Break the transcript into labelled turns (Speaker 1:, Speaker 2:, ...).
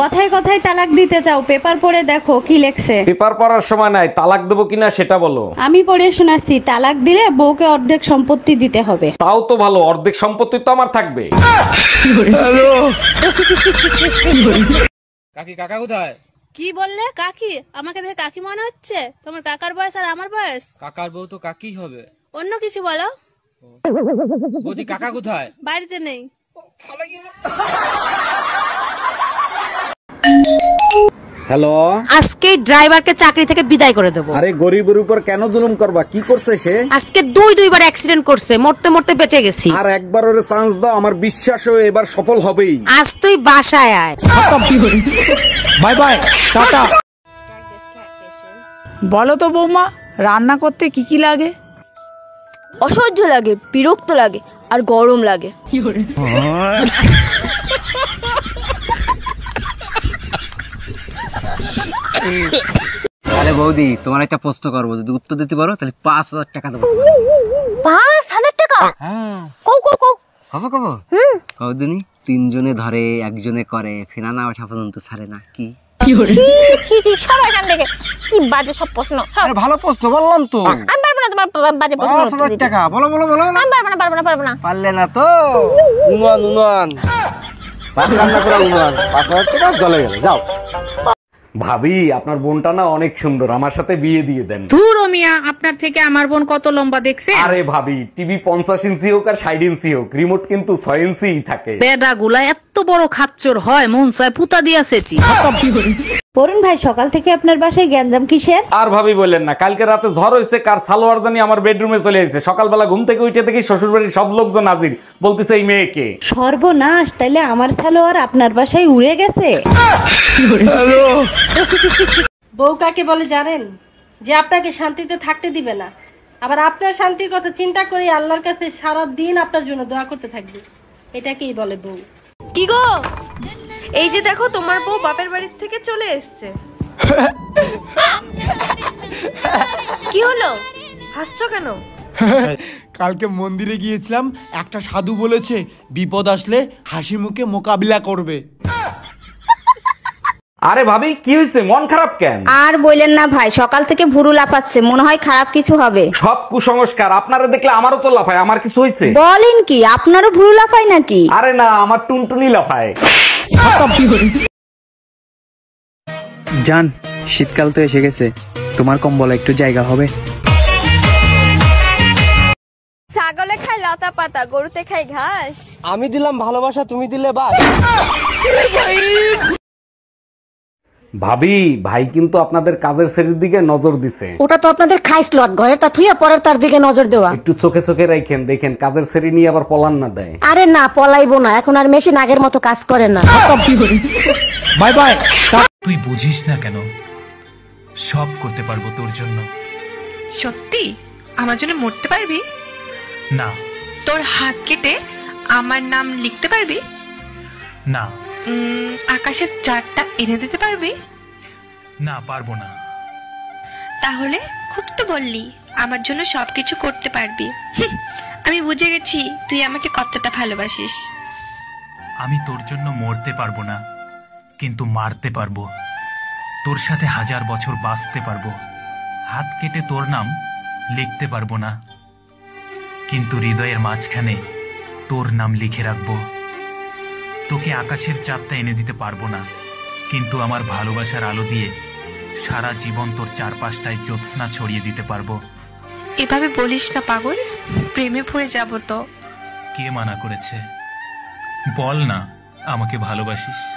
Speaker 1: কথায় কথায় তালাক দিতে চাও, পেপার পড়ে দেখো কি লেখছে।
Speaker 2: পেপার পড়ার সময় নাই, তালাক দেবো কিনা সেটা বলো।
Speaker 1: আমি পড়ে শোনাচ্ছি, তালাক দিলে বউকে অর্ধেক সম্পত্তি দিতে হবে।
Speaker 2: তাও তো ভালো, অর্ধেক সম্পত্তি তো আমার থাকবে।
Speaker 3: কাকি কাকা কোথায়?
Speaker 4: কি বললে? কাকি? আমাকে দেখে কাকি মনে হচ্ছে? তোমার কাকার বয়স আর আমার বয়স।
Speaker 3: কাকার বউ তো কাকি হবে।
Speaker 4: অন্য কিছু বলো।
Speaker 3: বৌদি কাকা কোথায়?
Speaker 4: বাড়িতে নেই।
Speaker 5: হ্যালো,
Speaker 6: আজকে ড্রাইভারকে চাকরি থেকে বিদায় করে দেবো।
Speaker 5: আরে গরিবের উপর কেন জুলুম করবা? কি করছে সে?
Speaker 6: আজকে দুইবার অ্যাক্সিডেন্ট করছে, মরতে মরতে বেঁচে গেছি।
Speaker 5: আর একবার ওরে চান্স দাও, আমার বিশ্বাস ও এবার সফল হবেই।
Speaker 6: আজ তুই বাসায় আয়।
Speaker 7: Bye bye, tata. বলো তো বৌমা, রান্না করতে কি কি লাগে?
Speaker 8: অসহ্য লাগে, বিরক্ত লাগে, আর গরম লাগে।
Speaker 9: আরে বৌদি, তোমার একটা প্রশ্ন করবো, যদি উত্তর দিতে পারো তাহলে 5,000 টাকা দেবো।
Speaker 8: 5,000 টাকা?
Speaker 9: হ্যাঁ,
Speaker 8: কও কও কও।
Speaker 9: কবে কবে? কদিনই 3 জনে ধরে, 1 জনে করে, ফেনা না ওঠা পর্যন্ত ছাড়ে না। কি
Speaker 8: সবাই এখান থেকে কি বাজে সব প্রশ্ন।
Speaker 9: আরে ভালো প্রশ্ন বললাম তো।
Speaker 8: আমি পারবো না তোমার বাজে প্রশ্ন।
Speaker 9: 5,000 টাকা বলো বলো বলো।
Speaker 8: আমি পারবো না।
Speaker 9: পারলে না তো উনান ভাত রান্না করা উনান 5,000 টাকা জলে গেল। যাও।
Speaker 2: ভাবি, আপনার বোনটা না অনেক সুন্দর, আমার সাথে বিয়ে দিয়ে দেন।
Speaker 6: ধুর মিয়া, আপনার থেকে আমার বোন কত লম্বা দেখছে?
Speaker 2: আরে ভাবি, টিভি 50 ইঞ্চি হোক আর 60 ইঞ্চি হোক, রিমোট কিন্তু 6 ইঞ্চি থাকে।
Speaker 6: বেডা গুলা এত বড় খাচ্চর হয়, মন চায় পুতা দিয়াছেছি।
Speaker 1: বরুণ ভাই, সকাল থেকে আপনার বাসায় গ্যাঞ্জাম কিসের?
Speaker 2: আর ভাবি বললেন না, কালকে রাতে ঝড় হয়েছে, কার সালোয়ার জানি আমার বেডরুমে চলে এসেছে। সকালবেলা ঘুম থেকে উঠে দেখি শ্বশুর বাড়ির সব লোকজন হাজির, বলতেছে এই মেয়েকে।
Speaker 1: সর্বনাশ, তাইলে আমার সালোয়ার আপনার বাসায় উড়ে গেছে।
Speaker 10: বউ কাকে বলে জানেন? যে আপনাকে শান্তিতে থাকতে দিবে না, আবার আপনার শান্তির কথা চিন্তা করে আল্লাহর কাছে সারা দিন আপনার জন্য দোয়া করতে থাকবে। এটাকেই বলে বউ।
Speaker 8: কি গো, এই যে দেখো তোমার বউ বাপের বাড়ি থেকে চলে এসেছে। কি হলো, হাসছো কেন?
Speaker 7: কালকে মন্দিরে গিয়েছিলাম, একটা সাধু বলেছে বিপদ আসলে হাসি মুখে মোকাবিলা করবে।
Speaker 2: আরে ভাবি, কি হয়েছে? মন খারাপ কেন?
Speaker 1: আর বললেন না ভাই, সকাল থেকে ভুরু লাফাচ্ছে, মনে হয় খারাপ কিছু হবে।
Speaker 2: সব কুসংস্কার, আপনারা দেখলে আমারও তো লাফায়। আমার কিছু হয়েছে?
Speaker 1: বলেন কি, আপনারও ভুরু লাফায় নাকি?
Speaker 2: আরে না, আমার টুনটুনি লাফায়।
Speaker 11: জান, শীতকাল তো এসে গেছে, তোমার কম্বলে একটু জায়গা হবে?
Speaker 8: ছাগলে খায় লতা পাতা, গরুতে খায় ঘাস।
Speaker 9: আমি দিলাম ভালোবাসা, তুমি দিলে বাস।
Speaker 2: ভাবি, ভাই কিন্তু আপনাদের কাজের শ্রেণীর দিকে নজর দিছে।
Speaker 6: ওটা তো আপনাদের খাইসলট, ঘরে তা থুইয়া পরের তার দিকে নজর দেওয়া।
Speaker 2: একটু চোখে চোখে রাখেন, দেখেন কাজের শ্রেণী নিয়ে আবার পলান না দেয়।
Speaker 6: আরে না, পলাইবো না, এখন আর মেশিন আগের মতো কাজ করে না।
Speaker 7: Bye bye.
Speaker 12: তুই বুঝিস না কেন? সব করতে পারবো তোর জন্য।
Speaker 13: সত্যি আমার জন্য মরতে পারবি?
Speaker 12: না।
Speaker 13: তোর হাত কেটে আমার নাম লিখতে পারবি?
Speaker 12: না।
Speaker 13: আকাশের চাঁদটা এনে দিতে পারবি?
Speaker 12: না, পারবো না।
Speaker 13: তাহলে খুব তো বললি আমার জন্য সবকিছু করতে পারবি। আমি বুঝে গেছি তুই আমাকে কতটা ভালোবাসিস।
Speaker 12: আমি তোর জন্য মরতে পারবো না, কিন্তু মারতে পারবো। তোর সাথে 1000 বছর বাঁচতে পারবো। হাত কেটে তোর নাম লিখতে পারবো না, কিন্তু হৃদয়ের মাঝখানে তোর নাম লিখে রাখবো। তোকে আকাশের চাঁদটা এনে দিতে পারবো না, কিন্তু আমার ভালোবাসার আলো দিয়ে সারা জীবন তোর চারপাশটায় জ্যোৎস্না ছড়িয়ে দিতে পারবো।
Speaker 13: এভাবে বলিস না পাগল, প্রেমে পড়ে যাব তো।
Speaker 12: কে মানা করেছে? বল না আমাকে ভালোবাসিস।